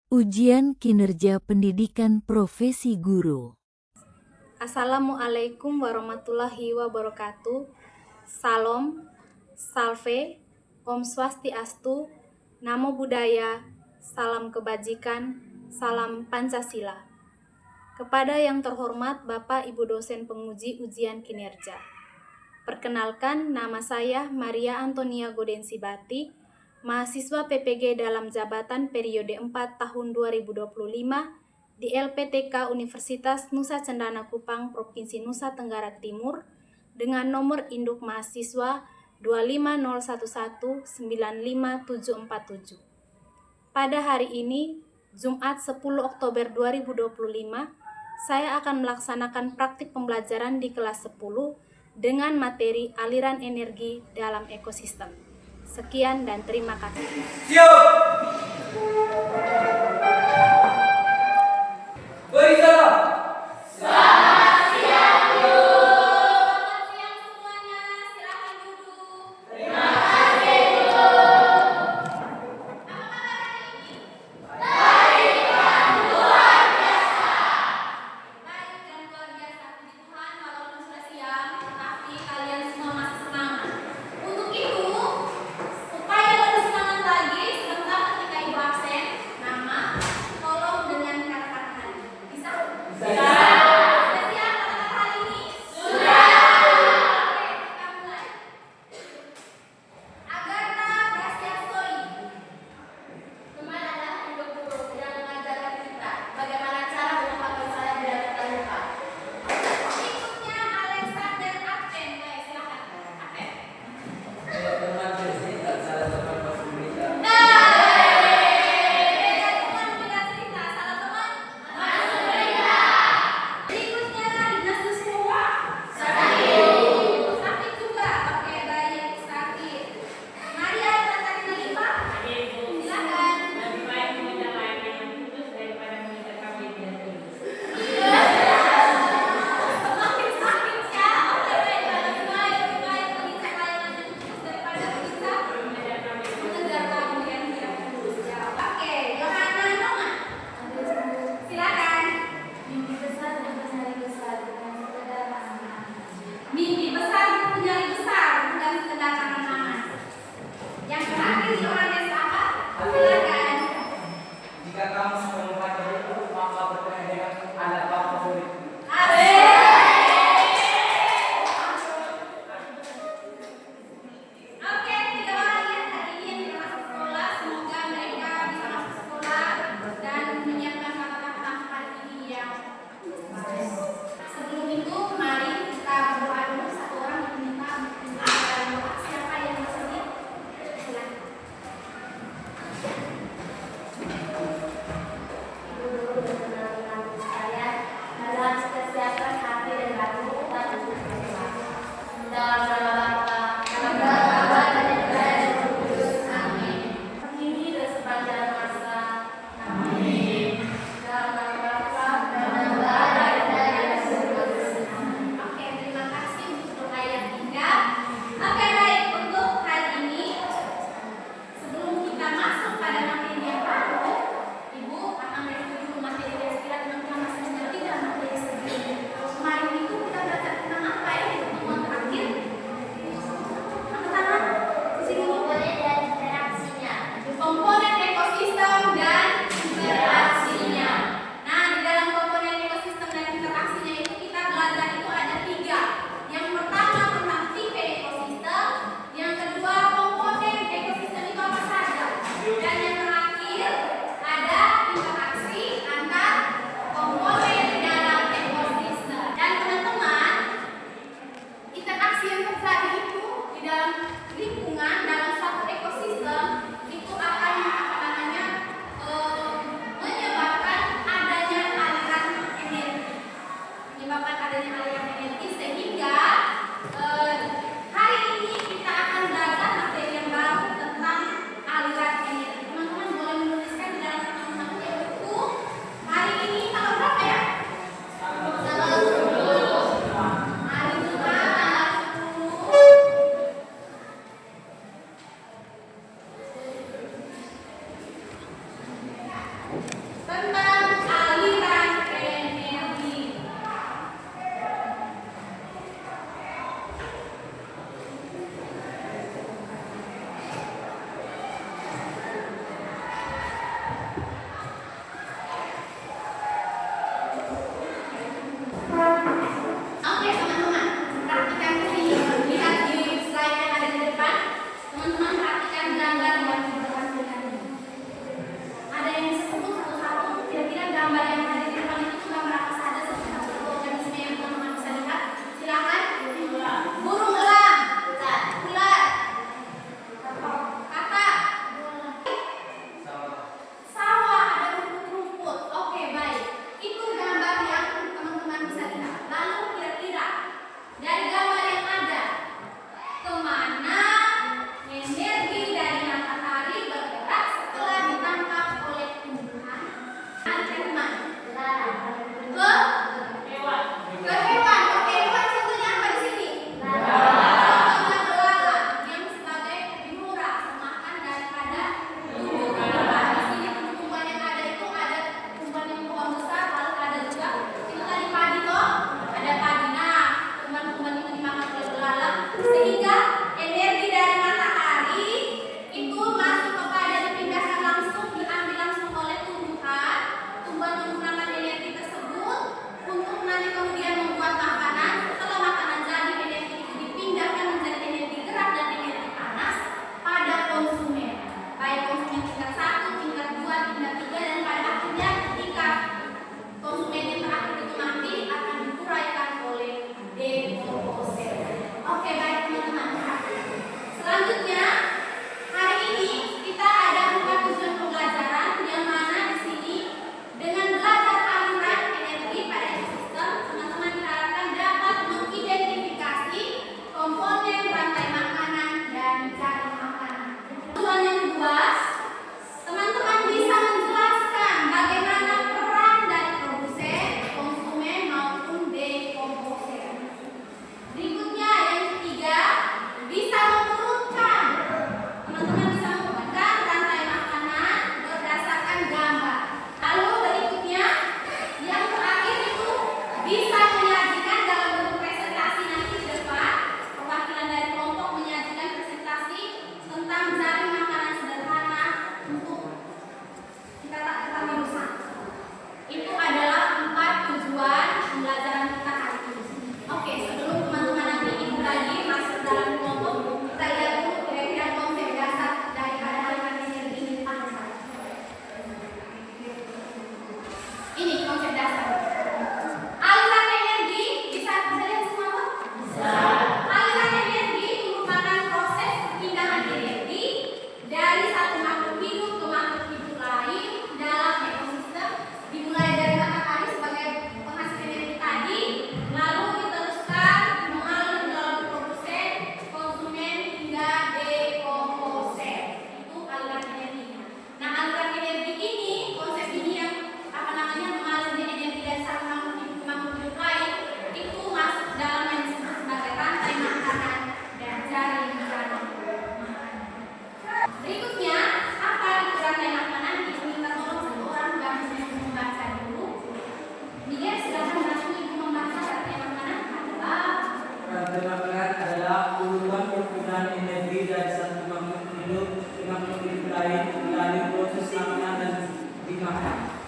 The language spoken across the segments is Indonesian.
Ujian kinerja pendidikan profesi guru. Assalamualaikum warahmatullahi wabarakatuh. Salam, salve, Om Swastiastu, Namo Buddhaya, salam kebajikan, salam Pancasila. Kepada yang terhormat Bapak Ibu dosen penguji ujian kinerja. Perkenalkan, nama saya Maria Antonia Godensibati, mahasiswa PPG dalam jabatan periode 4 tahun 2025 di LPTK Universitas Nusa Cendana Kupang, Provinsi Nusa Tenggara Timur, dengan nomor induk mahasiswa 25011-95747. Pada hari ini, Jumat 10 Oktober 2025, saya akan melaksanakan praktik pembelajaran di kelas 10 dengan materi aliran energi dalam ekosistem. Sekian dan terima kasih. Siap. Berisalah. Selamat siang semuanya, silakan duduk. Terima kasih, Bu. Apa kabar hari ini? Baik dan luar biasa. Baik dan luar biasa. Puji Tuhan, walaupun sudah siang, tapi kalian semua masih semangat. Untuk itu, supaya lebih semangat lagi, sebentar ketika Ibu absen, nama, tolong dengan kata-kata hari. Bisa? Bisa. Sudah siap kata-kata hari ini? Sudah. Oke, kita mulai. Agatha Gracia Soi. Teman adalah induk guru yang mengajarkan kita bagaimana cara mengungkapkan saya biar terluka. Berikutnya Alexander Adven. Baik, silakan. Adven. Teman cerita salah teman pas berita. Beda teman, beda cerita. Salah teman? Masuk berita. Berikutnya Ignatius Kowa. Sakit. Sakit juga. Oke, baik. Sakit. Maria Katarina Lima. Silakan. Lebih baik meminta layanan yang putus daripada meminta kami yang tulus. Semakin sakit ya. Oke, baik. Lebih baik meminta layanan yang putus daripada meminta mengejar kamu yang tidak tulus. Ya, oke. Yohana Noma. Silakan. Mimpi besar untuk mencari besar, bukan sekedar angan-angan. Mimpi besar untuk mencari besar, bukan sekedar angan-angan. Yang terakhir Yohanes apa? Silakan. Jika kamu suka membaca buku, maka bertanya dengan anak bapa murid. Oke, 3 orang yang hari ini yang tidak masuk sekolah, semoga mereka bisa masuk sekolah dan menyiapkan kata-kata hari ini yang baik. Sebelum itu, mari kita berdoa dulu. Satu orang yang minta doa. Siapa yang bersedia? Silakan.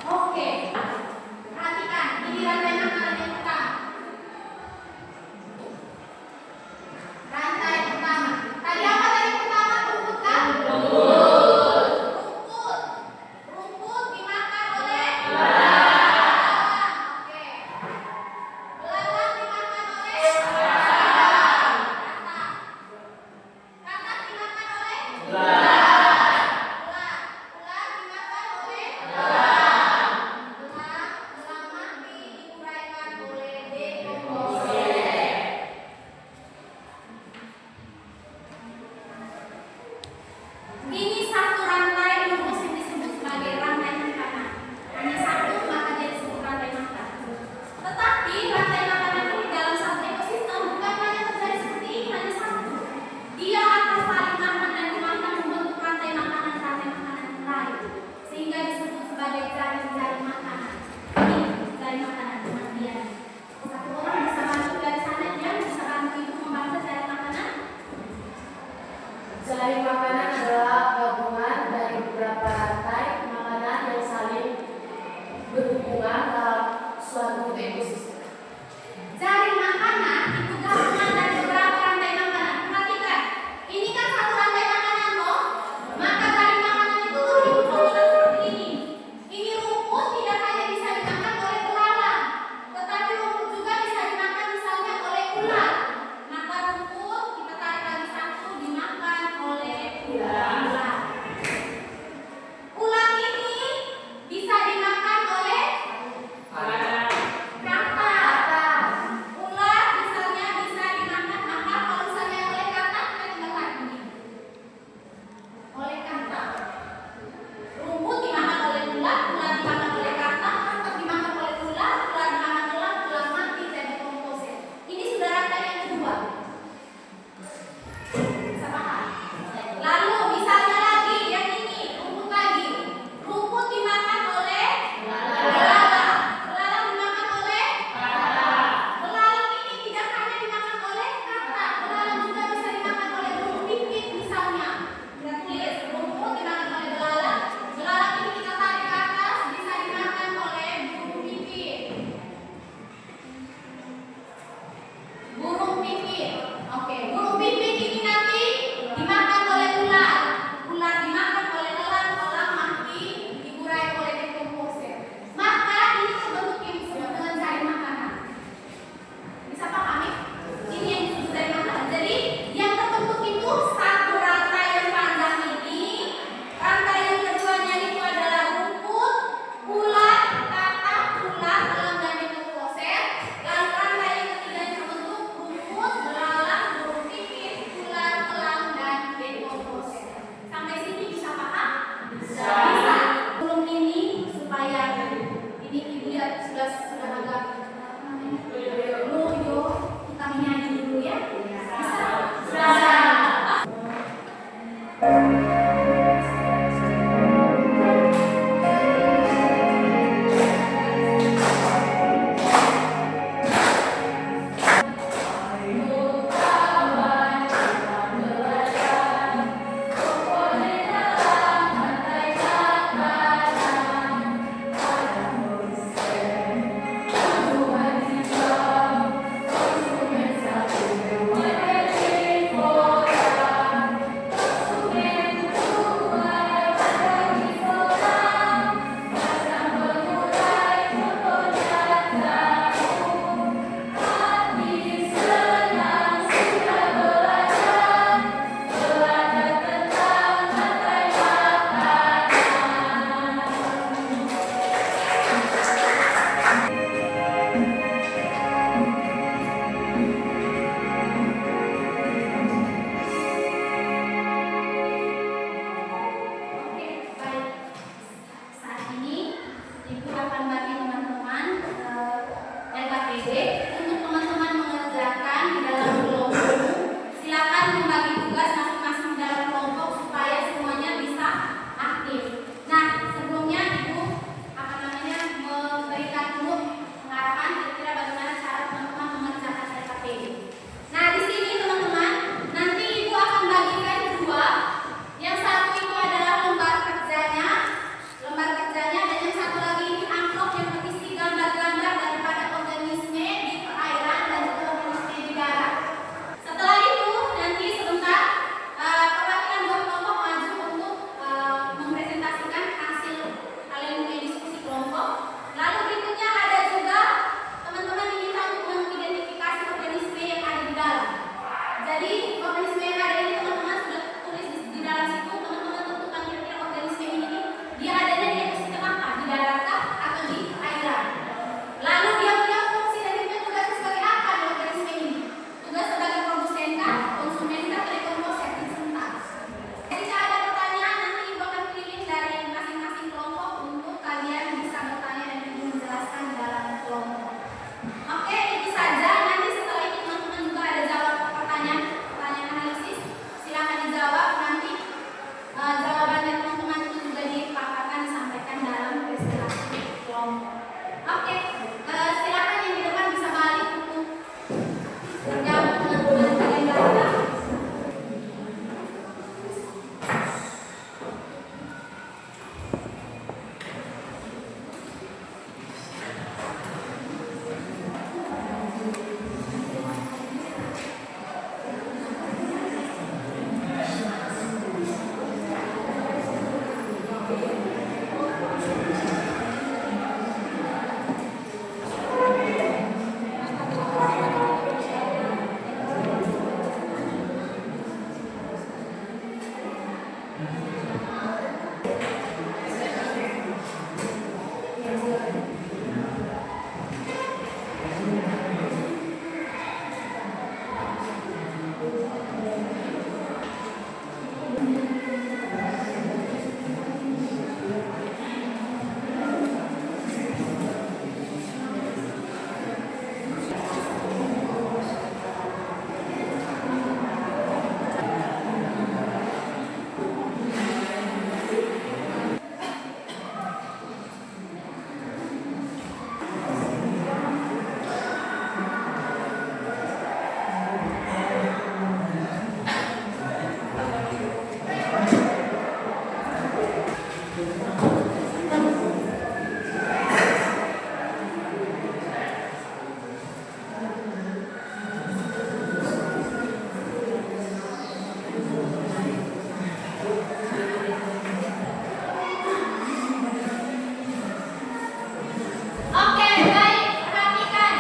Oke. Perhatikan, ini rantai makanan yang pertama. Rantai pertama. Tadi apa tadi pertama? Rumput kan? Rumput. Rumput dimakan oleh belalang. Oke. Belalang dimakan oleh katak. Katak dimakan oleh ular. Ular dimakan oleh belang. Belang mati diuraikan oleh dekomposisi. Ini satu rantai lurus yang disebut sebagai rantai makanan. Hanya satu, maka dia disebut rantai makanan. Tetapi rantai makanan ini dalam satu ekosistem bukan hanya terjadi seperti ini, hanya satu. Dia akan saling makan dan dimakan membentuk rantai makanan yang lain, sehingga disebut sebagai jaring-jaring makanan. Ini jaring makanan teman dia. Satu orang bisa masuk dari sana, dia bisa bantu ibu membaca jaring makanan. Jaring makanan adalah gabungan dari beberapa rantai makanan yang saling berhubungan dalam suatu ekosistem. Jaring makanan itu gabungan dari beberapa rantai makanan. Perhatikan, ini kan satu rantai makanan loh. Maka jaring makanan itu berhubungan seperti ini. Ini rumput tidak hanya bisa dimakan oleh belalang, tetapi rumput juga bisa dimakan misalnya oleh ular. Maka rumput kita tarik lagi satu dimakan oleh ular. Ular ini bisa dimakan oleh katak. Ular misalnya bisa dimakan, maka kalau misalnya oleh katak kita tinggal tarik begini. Oleh katak. Rumput dimakan oleh ular, ular dimakan oleh katak, katak dimakan oleh ular, ular dimakan ular, ular mati dan dekomposisi. Ini sudah rantai yang kedua. Bisa paham? Lalu misalnya lagi yang ini, rumput lagi. Rumput dimakan oleh belalang. Belalang dimakan oleh katak. Belalang ini tidak hanya dimakan oleh katak, belalang juga bisa dimakan oleh burung pipit misalnya. Kita tulis rumput dimakan oleh belalang. Belalang ini kita tarik ke atas bisa dimakan oleh burung pipit. Burung pipit. Oke, burung pipit ini nanti dimakan oleh ular. Ular dimakan oleh elang, elang mati diurai oleh dekomposisi. Maka ini terbentuk yang disebut dengan jaring makanan. Bisa pahami? Ini yang disebut jaring makanan. Jadi yang terbentuk itu satu rantai yang panjang ini. Rantai yang keduanya itu adalah rumput, ular, katak, ular, elang dan dekomposisi. Dan rantai yang ketiga yang terbentuk rumput, belalang, burung pipit, ular, elang dan dekomposisi. Sampai sini bisa paham? Bisa. Belum ini supaya ini ibu lihat sudah agak loyo, kita menyanyi dulu ya. Bisa? Bisa. Oke, baik. Saat ini ibu akan bagi teman-teman LKPD untuk teman-teman mengerjakan di dalam kelompok. Silakan membagi tugas masing-masing di dalam kelompok supaya semuanya bisa aktif. Nah, sebelumnya ibu memberikan dulu pengarahan kira-kira bagaimana cara teman-teman mengerjakan LKPD. Nah, di sini teman-teman nanti ibu akan bagikan dua. Yang satu itu adalah lembar kerjanya dan yang satu lagi ini kelompok. Oke, silakan yang di depan bisa balik untuk bergabung dengan teman-teman lainnya. Oke, baik, perhatikan.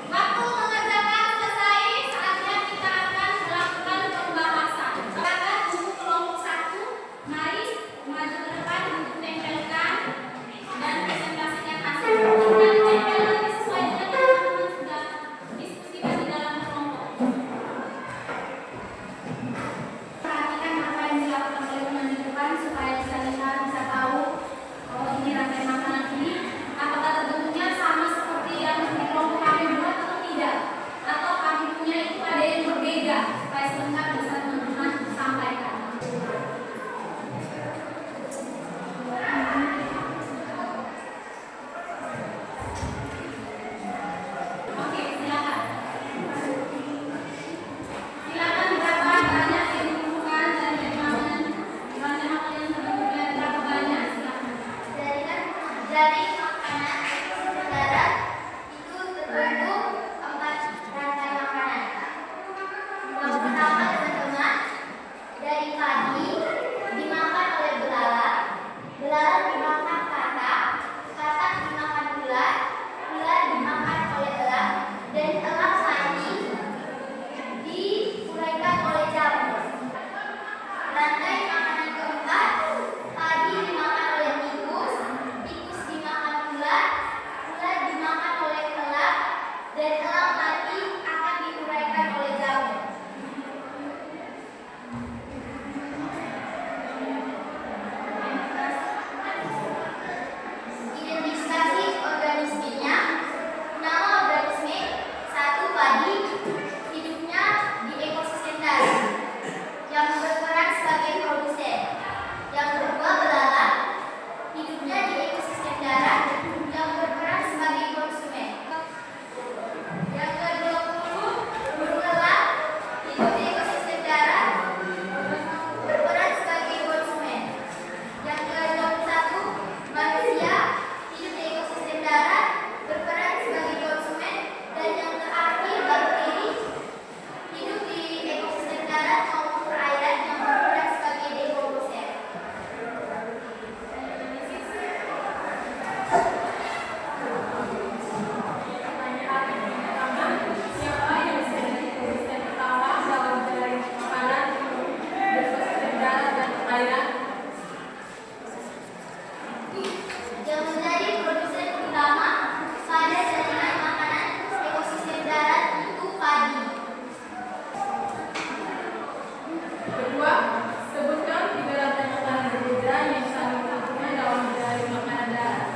Waktu mengerjakan selesai, saatnya kita akan melakukan pembahasan. Silakan untuk kelompok 1, mari maju ke depan untuk tempelkan dan presentasikan hasil. Dan tempelkan sesuai dengan yang teman-teman sudah diskusikan di dalam kelompok. Perhatikan apa yang dilakukan oleh teman di depan supaya bisa lihat, bisa tahu ini rantai makanan ini apakah terbentuknya sama seperti yang di kelompok kami buat atau tidak, atau kami punya itu ada yang berbeda supaya selengkap bisa teman-teman sampaikan. Oke, silakan. Silakan berapa banyak yang dibutuhkan dari makanan rantai makanan yang terbentuknya berapa banyak, silakan. Dari makanan darat itu terbentuk 4 rantai makanan. Yang pertama teman-teman, dari padi dimakan oleh belalang, belalang dimakan katak, katak dimakan ular, ular dimakan oleh elang, dan elang mati diuraikan oleh jamur. Rantai makanan keempat, padi dimakan oleh tikus, tikus dimakan ular, ular dimakan oleh elang, dan elang mati akan diuraikan oleh jamur. Identifikasi organismenya. Nama organisme 1 padi, hidupnya di ekosistem darat yang berperan sebagai produsen. Yang kedua belalang, hidupnya di ekosistem darat yang berperan sebagai konsumen. Yang ke-20 burung elang, hidup di ekosistem darat berperan sebagai konsumen. Yang ke-21 manusia, hidup di ekosistem darat berperan sebagai konsumen. Dan yang terakhir bakteri, hidup di ekosistem darat maupun perairan yang berperan sebagai dekomposer. Siapa yang bisa jadi produsen utama dalam dari makanan berkonsisten darat dan perairan? Yang menjadi produsen utama pada jaringan makanan ekosistem darat itu padi. Kedua, sebutkan 3 rantai makanan berbeda yang saling berhubungan dalam dari makanan darat.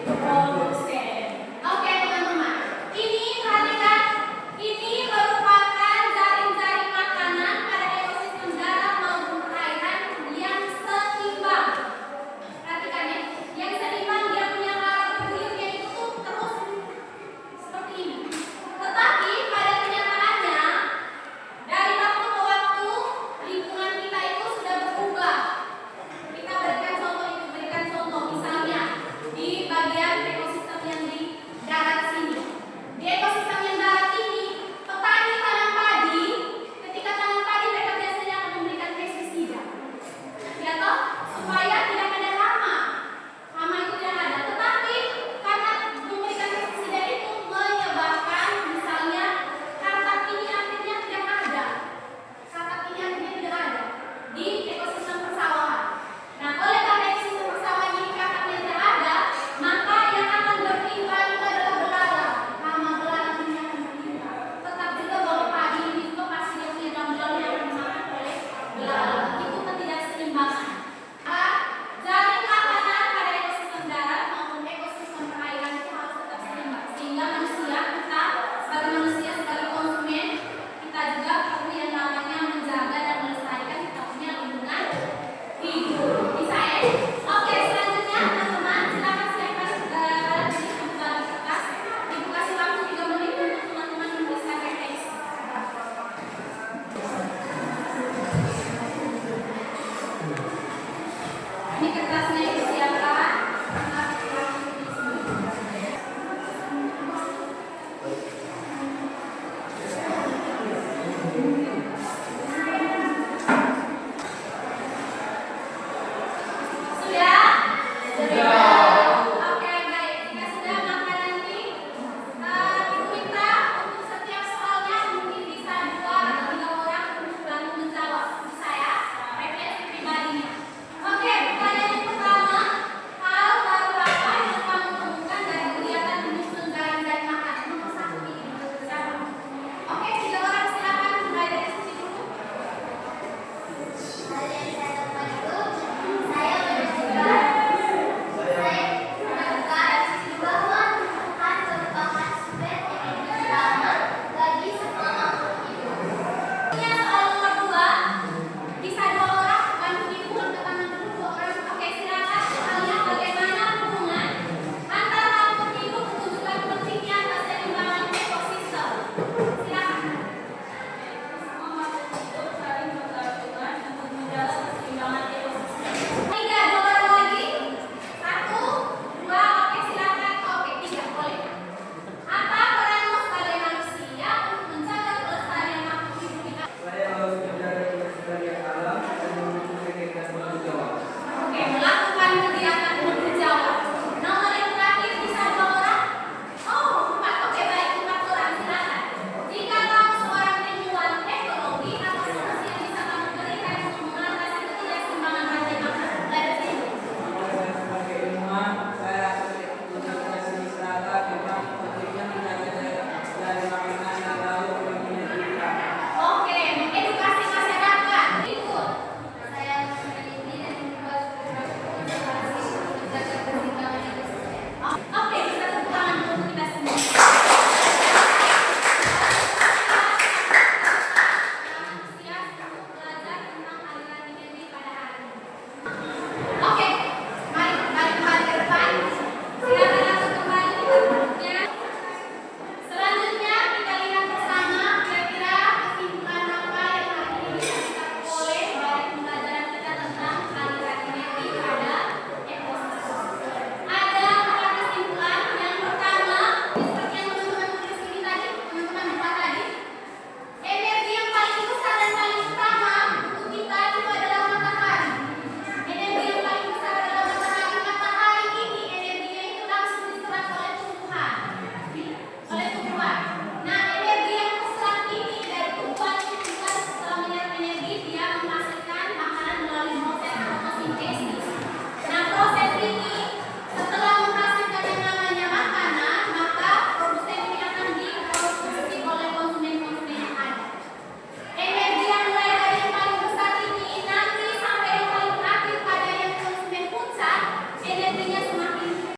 Oh,